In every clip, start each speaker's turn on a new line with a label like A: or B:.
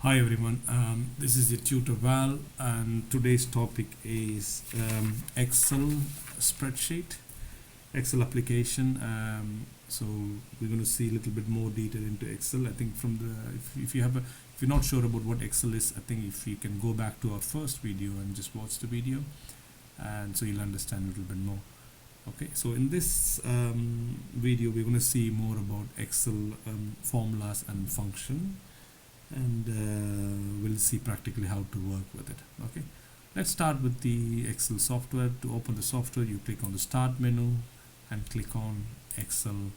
A: Hi everyone, this is your tutor Val, and today's topic is Excel spreadsheet, Excel application. So we're going to see a little bit more detail into Excel. I think from the if you're not sure about what Excel is, I think if you can go back to our first video and just watch the video, and so you'll understand a little bit more. Okay, so in this video we're going to see more about Excel formulas and function, and we'll see practically how to work with it. Okay, let's start with the Excel software. To open the software, you click on the start menu and click on Excel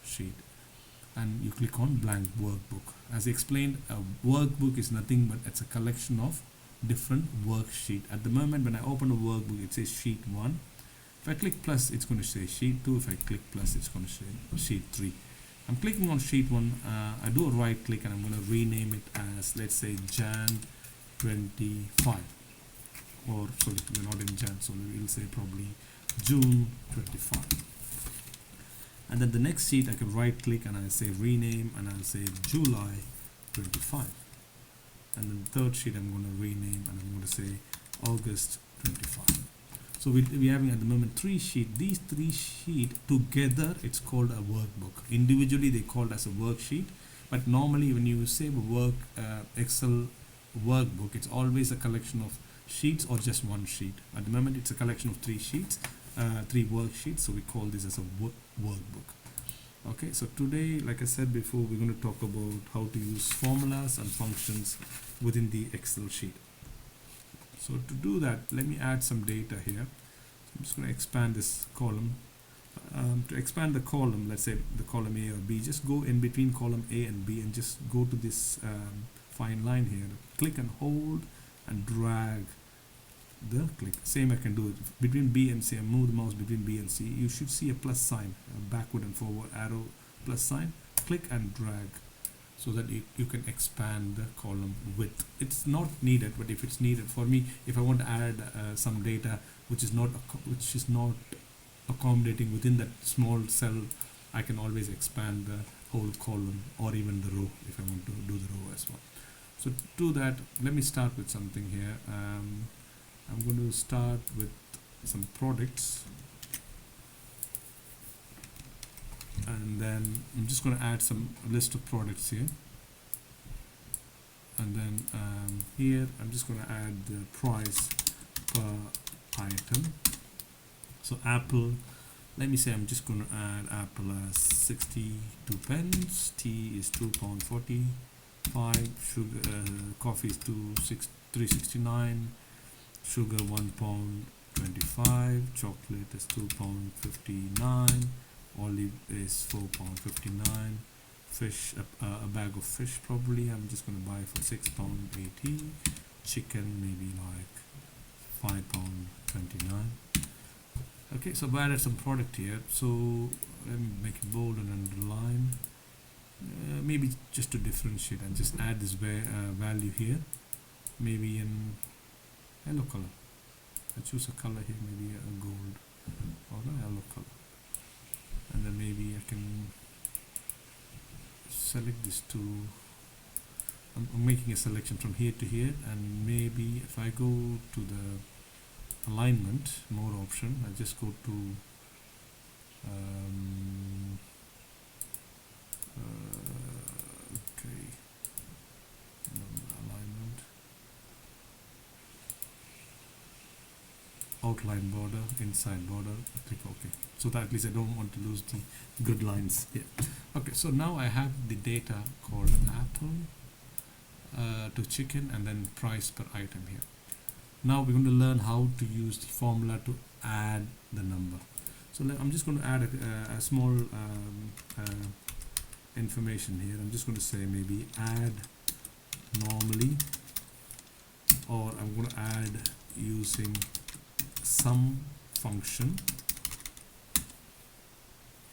A: sheet, and you click on blank workbook. As explained, a workbook is nothing but it's a collection of different worksheet. At the moment when I open a workbook, it says sheet 1. If I click plus, it's going to say sheet 2. If I click plus, it's going to say sheet 3. I'm clicking on sheet 1, I do a right click and I'm going to rename it as, let's say, Jan 25, or sorry, we're not in Jan, so we'll say probably June 25. And then the next sheet I can right click and I'll say rename and I'll say July 25. And then the third sheet I'm going to rename and I'm going to say August 25. So we're having at the moment 3 sheets. These 3 sheets together, it's called a workbook. Individually, they called as a worksheet. But normally, when you save a Excel workbook, it's always a collection of sheets or just one sheet. At the moment, it's a collection of 3 sheets, 3 worksheets. So we call this as a workbook. Okay. So today, like I said before, we're going to talk about how to use formulas and functions within the Excel sheet. So to do that, let me add some data here. I'm just going to expand this column. To expand the column, let's say the column A or B, just go in between column A and B and just go to this fine line here. Click and hold and drag the click. Same I can do it between B and C. I move the mouse between B and C. You should see a plus sign, a backward and forward arrow plus sign. Click and drag, so that you can expand the column width. It's not needed, but if it's needed for me, if I want to add some data which is not accommodating within that small cell, I can always expand the whole column or even the row if I want to do the row as well. So to do that, let me start with something here. I'm going to start with some products, and then I'm just going to add some list of products here, and then here I'm just going to add the price per item. So Apple, let me say I'm just going to add Apple as 62 pence, tea is £2.45, sugar, coffee is £3.69, sugar £1.25, chocolate is £2.59, olive is £4.59, fish, a bag of fish probably I'm just going to buy for £6.80, chicken maybe like £5.29. Okay, so I've added some product here, so let me make it bold and underline, maybe just to differentiate, and just add this value here, maybe in yellow color. I choose a color here, maybe a gold or a yellow color. And then maybe I can select this to, I'm making a selection from here to here, and maybe if I go to the alignment, more option, I just go to okay, alignment, outline border, inside border, click OK. So that at least I don't want to lose the good lines here. Okay, so now I have the data called Apple to chicken, and then price per item here. Now we're going to learn how to use the formula to add the number. So I'm just going to add a small information here. I'm just going to say maybe add normally, or I'm going to add using sum function,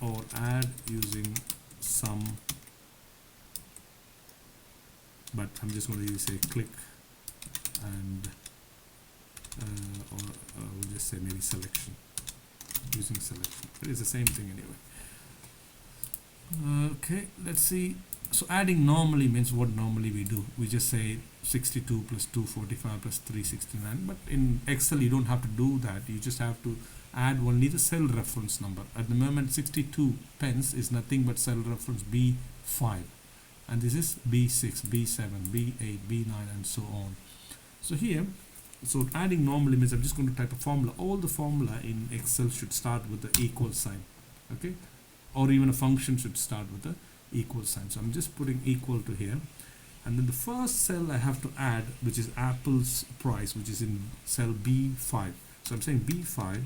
A: or add using sum, but I'm just going to say click, and or we'll just say maybe selection, using selection. It is the same thing anyway. Okay, let's see. So adding normally means what normally we do. We just say 62 plus 245 plus 369. But in Excel, you don't have to do that. You just have to add only the cell reference number. At the moment, 62 pence is nothing but cell reference B5. And this is B6, B7, B8, B9, and so on. So here, so adding normally means I'm just going to type a formula. All the formula in Excel should start with the equal sign. Okay, or even a function should start with the equal sign. So I'm just putting equal to here, and then the first cell I have to add, which is Apple's price, which is in cell B5. So I'm saying B5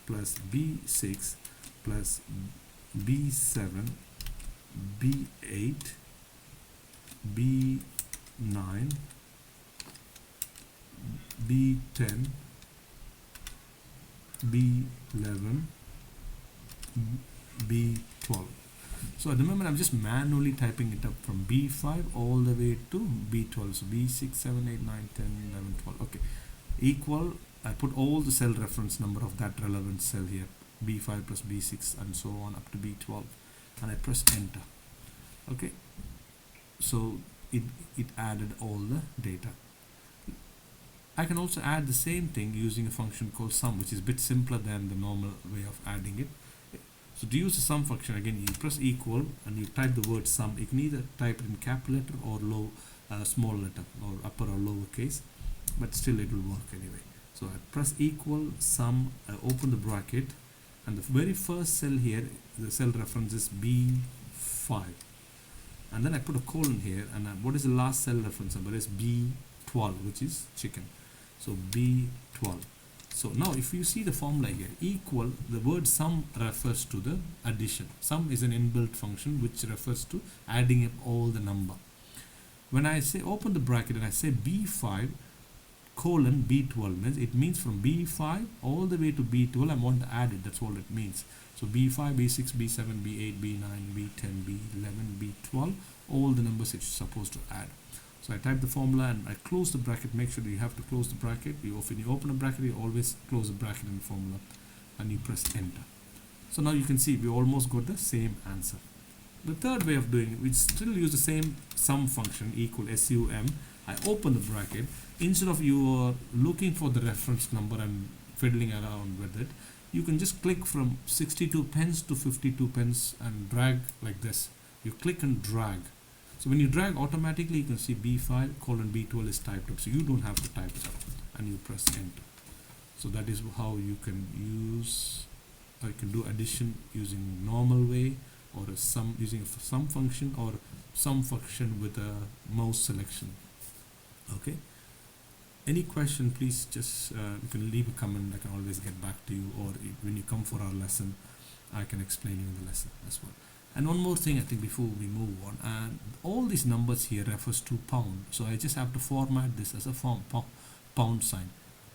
A: plus B6 plus B7 B8 B9 B10 B11 B12. So at the moment I'm just manually typing it up from B5 all the way to B12. So B6, 7, 8, 9, 10, 11, 12. Okay. Equal, I put all the cell reference number of that relevant cell here. B5 plus B6 and so on up to B12. And I press enter. Okay. So it added all the data. I can also add the same thing using a function called sum, which is a bit simpler than the normal way of adding it. So to use the sum function, again you press equal and you type the word sum. You can either type it in capital letter or small letter, or upper or lower case, but still it will work anyway. So I press equal sum, I open the bracket, and the very first cell here, the cell reference is B5, and then I put a colon here, and what is the last cell reference number is B12, which is chicken. So B12. So now if you see the formula here, equal, the word sum refers to the addition. Sum is an inbuilt function which refers to adding up all the number. When I say open the bracket and I say B5 colon B12, means it means from B5 all the way to B12 I want to add it. That's all it means. So B5, B6, B7, B8, B9, B10, B11, B12, all the numbers it's supposed to add. So I type the formula and I close the bracket. Make sure you have to close the bracket. When you open a bracket, you always close the bracket in the formula, and you press enter. So now you can see we almost got the same answer. The third way of doing it, we still use the same sum function, equal SUM. I open the bracket. Instead of you looking for the reference number and fiddling around with it, you can just click from 62 pence to 52 pence and drag like this. You click and drag. So when you drag, automatically you can see B5 colon B12 is typed up. So you don't have to type it up, and you press enter. So that is how you can use, or you can do addition using normal way, or a sum using a sum function, or sum function with a mouse selection. Okay. Any question, please just you can leave a comment. I can always get back to you, or when you come for our lesson, I can explain you in the lesson as well. And one more thing I think before we move on, and all these numbers here refers to pound, so I just have to format this as a pound sign.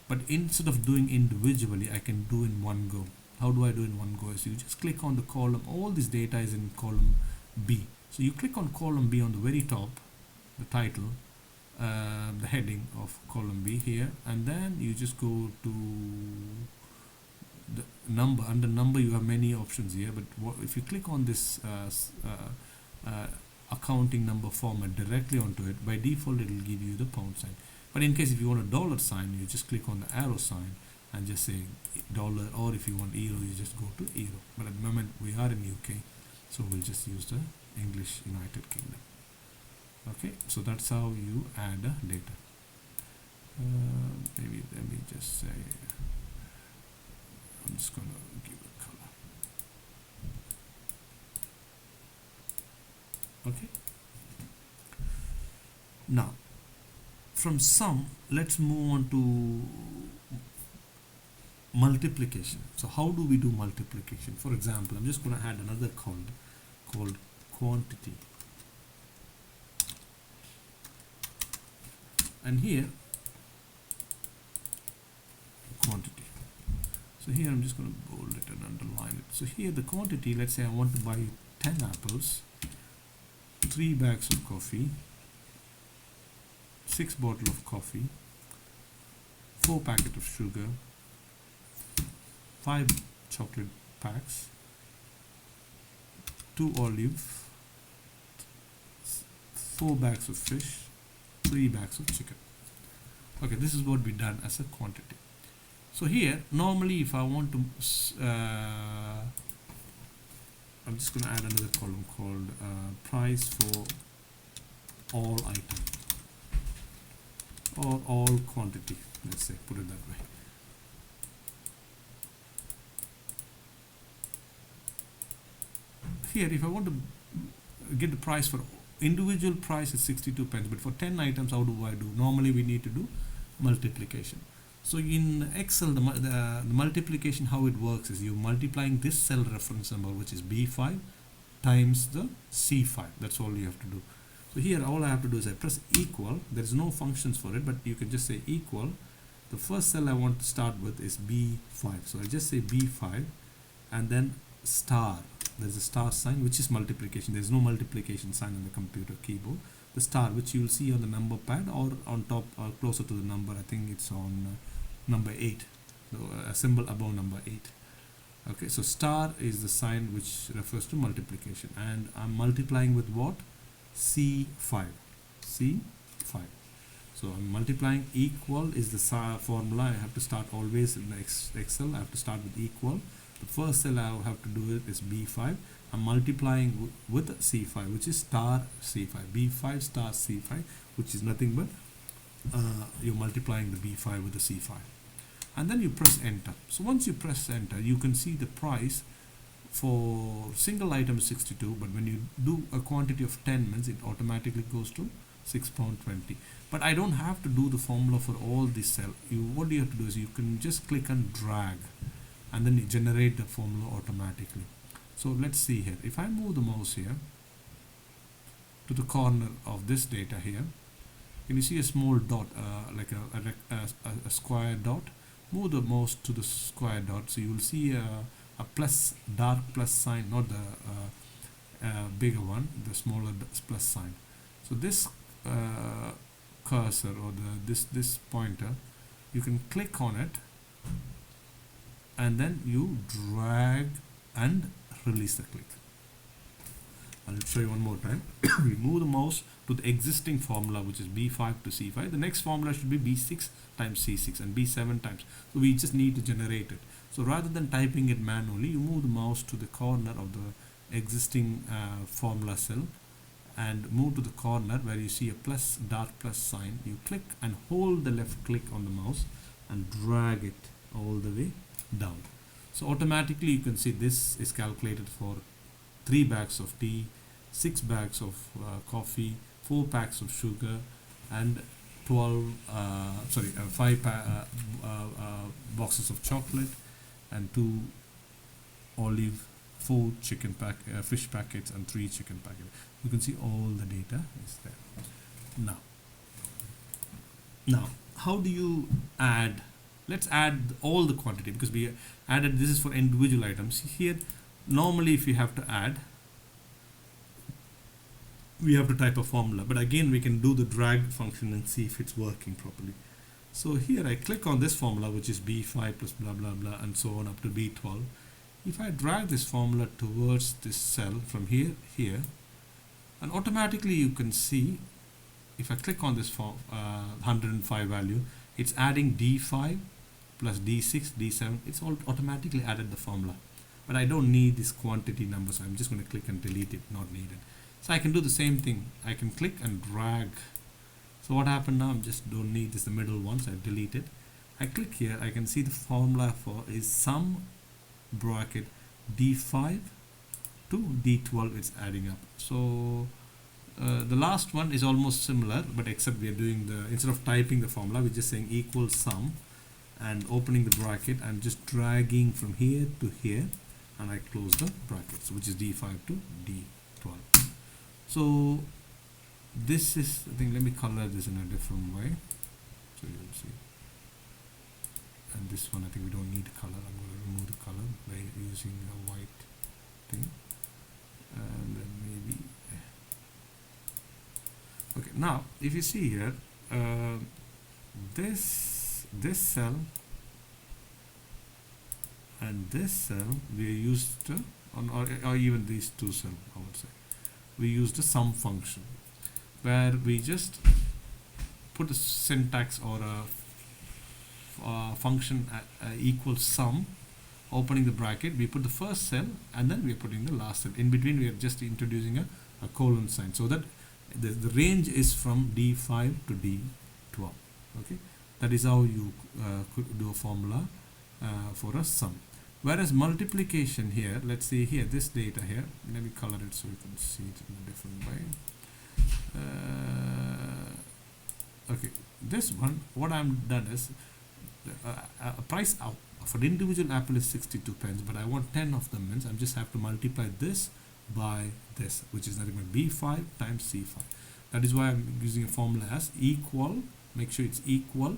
A: But instead of doing individually, I can do in one go. How do I do in one go? Is you just click on the column, all this data is in column B. So you click on column B on the very top, the title, the heading of column B here, and then you just go to the number. Under number you have many options here, but if you click on this accounting number format directly onto it, by default it will give you the pound sign. But in case if you want a dollar sign, you just click on the arrow sign and just say dollar, or if you want euro, you just go to euro. But at the moment we are in UK, so we'll just use the English United Kingdom. Okay, so that's how you add data. Maybe let me just say, I'm just going to give a color. Okay. Now, from sum, let's move on to multiplication. So how do we do multiplication? For example, I'm just going to add another column called quantity. And here, quantity. So here I'm just going to bold it and underline it. So here the quantity, let's say I want to buy 10 apples, 3 bags of coffee, 6 bottles of coffee, 4 packets of sugar, 5 chocolate packs, 2 olive, 4 bags of fish, 3 bags of chicken. Okay, this is what we done as a quantity. So here, normally if I want to, I'm just going to add another column called price for all items or all quantity, let's say, put it that way. Here, if I want to get the price for individual price is 62 pence, but for 10 items, how do I do? Normally we need to do multiplication. So in Excel, the multiplication, how it works is you multiplying this cell reference number, which is B5, times the C5. That's all you have to do. So here, all I have to do is I press equal. There is no functions for it, but you can just say equal. The first cell I want to start with is B5. So I just say B5 and then star. There's a star sign, which is multiplication. There's no multiplication sign on the computer keyboard. The star, which you will see on the number pad or on top or closer to the number. I think it's on number 8. So a symbol above number 8. Okay, so star is the sign which refers to multiplication. And I'm multiplying with what? C5. C5. So I'm multiplying. Equal is the formula. I have to start always in the Excel. I have to start with equal. The first cell I have to do it is B5. I'm multiplying with C5, which is star C5. B5 star C5, which is nothing but you're multiplying the B5 with the C5. And then you press enter. So once you press enter, you can see the price for single item is 62, but when you do a quantity of 10 means it automatically goes to £6.20. But I don't have to do the formula for all these cells. What you have to do is you can just click and drag, and then you generate the formula automatically. So let's see here. If I move the mouse here to the corner of this data here, can you see a small dot, like a square dot? Move the mouse to the square dot, so you will see a plus, dark plus sign, not the bigger one, the smaller plus sign. So this cursor or this pointer, you can click on it and then you drag and release the click. I'll show you one more time. We move the mouse to the existing formula, which is B5 to C5. The next formula should be B6 times C6 and B7 times. So we just need to generate it. So rather than typing it manually, you move the mouse to the corner of the existing formula cell and move to the corner where you see a plus, dark plus sign. You click and hold the left click on the mouse and drag it all the way down. So automatically you can see this is calculated for 3 bags of tea, 6 bags of coffee, 4 packs of sugar, and 5 boxes of chocolate, and 2 olive, 4 chicken fish packets, and 3 chicken packets. You can see all the data is there. Now, how do you add? Let's add all the quantity, because we added, this is for individual items. Here, normally if you have to add, we have to type a formula, but again we can do the drag function and see if it's working properly. So here I click on this formula, which is B5 plus blah blah blah and so on up to B12. If I drag this formula towards this cell from here, and automatically you can see, if I click on this 105 value, it's adding D5 plus D6, D7, it's all automatically added the formula. But I don't need this quantity number, so I'm just going to click and delete it, not needed. So I can do the same thing. I can click and drag. So what happened now, I just don't need this, the middle one, so I delete it. I click here, I can see the formula for is sum bracket D5 to D12, it's adding up. So the last one is almost similar, but except we are doing instead of typing the formula, we're just saying equal sum and opening the bracket and just dragging from here to here, and I close the brackets, which is D5 to D12. So this is, I think, let me color this in a different way so you'll see. And this one, I think we don't need color. I'm going to remove the color by using a white thing, and then maybe okay. Now if you see here, this cell and this cell, we used or even these two cells, I would say. We used a sum function where we just put a syntax or a function equals sum, opening the bracket, we put the first cell and then we are putting the last cell. In between we are just introducing a colon sign, so that the range is from D5 to D12. Okay, that is how you could do a formula for a sum. Whereas multiplication here, let's see here, this data here, let me color it so you can see it in a different way. Okay, this one, what I'm done is a price out for the individual apple is 62 pence, but I want 10 of them, means I just have to multiply this by this, which is nothing but B5 times C5. That is why I'm using a formula as equal, make sure it's equal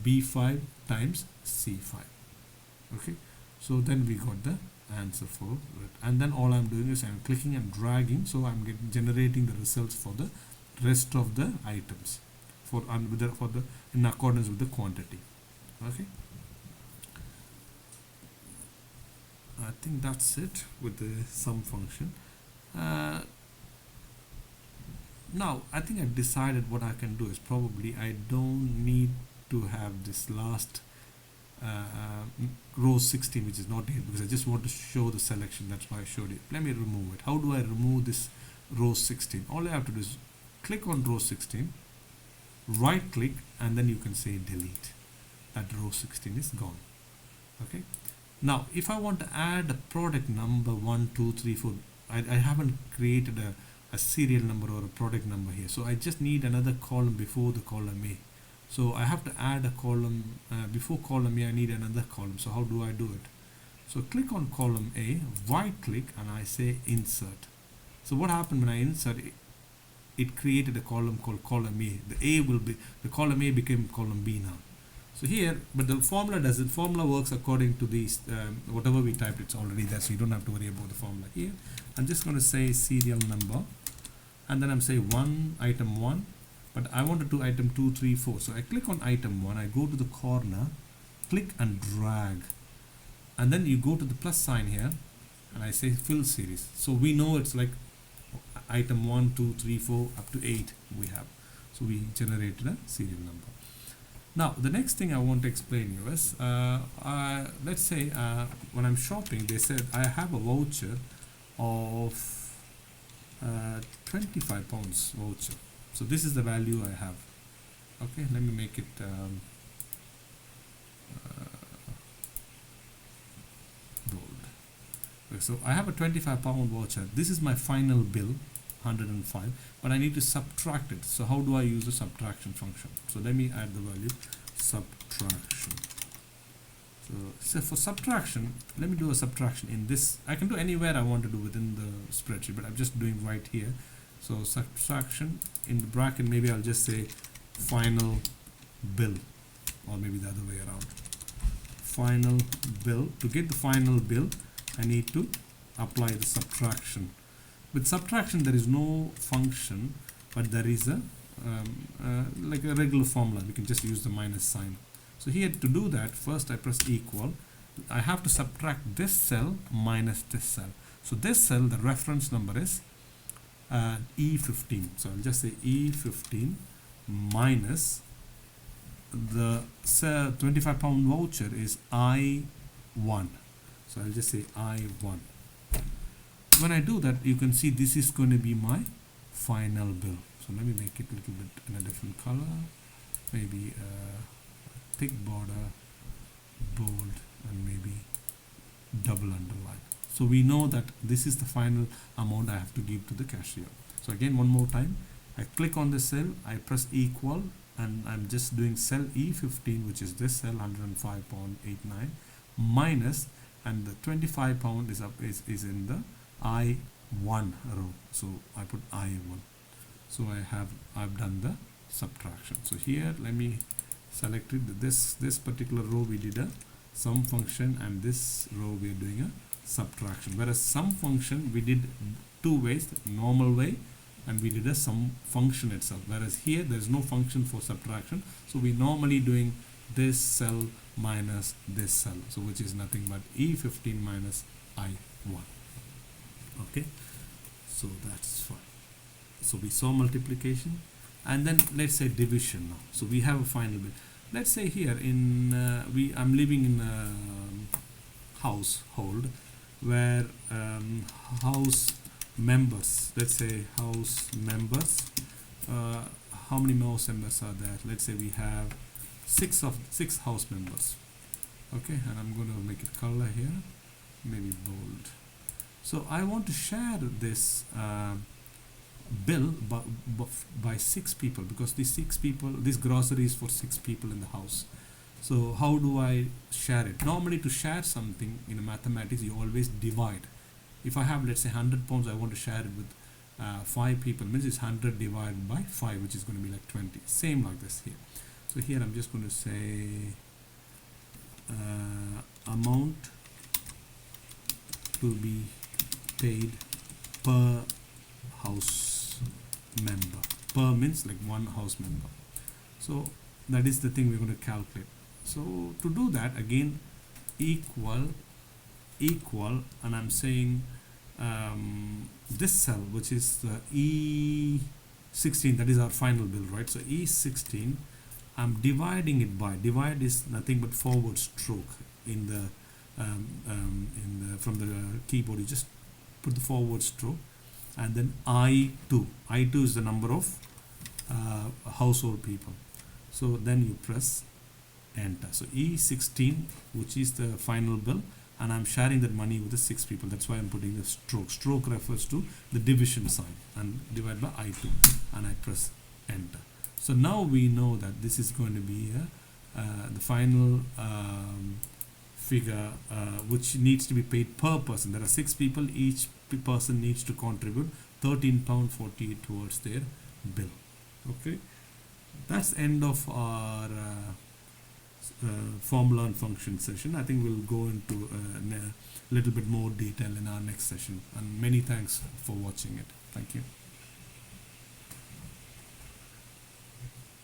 A: B5 times C5. Okay, so then we got the answer for it, and then all I'm doing is I'm clicking and dragging, so I'm generating the results for the rest of the items for the in accordance with the quantity. Okay, I think that's it with the sum function. Now I think I've decided what I can do is probably I don't need to have this last row 16, which is not here, because I just want to show the selection. That's why I showed it. Let me remove it. How do I remove this row 16? All I have to do is click on row 16, right click, and then you can say delete. That row 16 is gone. Okay, now if I want to add a product number 1 2 3 4, I haven't created a serial number or a product number here, so I just need another column before the column A. So I have to add a column before column A. I need another column. So how do I do it? So click on column A, right click, and I say insert. So what happened when I insert it? It created a column called column A. The column A became column B now. So here, but the formula doesn't. Formula works according to these whatever we typed. It's already there, so you don't have to worry about the formula here. I'm just going to say serial number, and then I'm saying item 1. But I want to do item 2, 3, 4. So I click on item 1, I go to the corner, click and drag. And then you go to the plus sign here, and I say fill series. So we know it's like item 1, 2, 3, 4, up to 8 we have. So we generated a serial number. Now, the next thing I want to explain you is, let's say when I'm shopping, they said I have a voucher of 25 pounds voucher. So this is the value I have. Okay, let me make it bold. Okay, so I have a 25 pound voucher. This is my final bill, 105, but I need to subtract it. So how do I use the subtraction function? So let me add the value subtraction. So for subtraction, let me do a subtraction in this. I can do anywhere I want to do within the spreadsheet, but I'm just doing right here. So subtraction in the bracket, maybe I'll just say final bill, or maybe the other way around. Final bill. To get the final bill, I need to apply the subtraction. With subtraction, there is no function, but there is a like a regular formula. We can just use the minus sign. So here to do that, first I press equal. I have to subtract this cell minus this cell. So this cell, the reference number is E15. So I'll just say E15 minus the 25 pound voucher is I1. So I'll just say I1. When I do that, you can see this is going to be my final bill. So let me make it a little bit in a different color, maybe thick border, bold, and maybe double underline. So we know that this is the final amount I have to give to the cashier. So again, one more time, I click on the cell, I press equal, and I'm just doing cell E15, which is this cell, 105.89, minus, and the 25 pound is in the I1 row. So I put I1. So I've done the subtraction. So here, let me select it. This particular row we did a sum function, and this row we are doing a subtraction. Whereas sum function we did two ways, normal way, and we did a sum function itself. Whereas here there is no function for subtraction, so we normally doing this cell minus this cell, so which is nothing but E15 minus I1. Okay, so that's fine. So we saw multiplication, and then let's say division now. So we have a final bill. Let's say here in I'm living in a household where house members, let's say house members, uh, how many house members are there? Let's say we have six house members. Okay, and I'm going to make it color here, maybe bold. So I want to share this bill by six people, because these six people, this grocery is for six people in the house. So how do I share it? Normally, to share something in mathematics, you always divide. If I have, let's say, 100 pounds, I want to share it with 5 people, means it's 100 divided by 5, which is going to be like 20. Same like this here. So here I'm just going to say amount to be paid per house member. Per means like one house member. So that is the thing we're going to calculate. So to do that, again, equal, and I'm saying this cell, which is the E16, that is our final bill, right? So E16, I'm dividing it by, divide is nothing but forward stroke in the from the keyboard. You just put the forward stroke, and then I2 is the number of household people. So then you press enter. So E16, which is the final bill, and I'm sharing that money with the 6 people. That's why I'm putting the stroke refers to the division sign, and divide by I2, and I press enter. So now we know that this is going to be the final figure which needs to be paid per person. There are 6 people, each person needs to contribute £13.48 towards their bill. Okay, that's end of our formula and function session. I think we'll go into a little bit more detail in our next session, and many thanks for watching it. Thank you.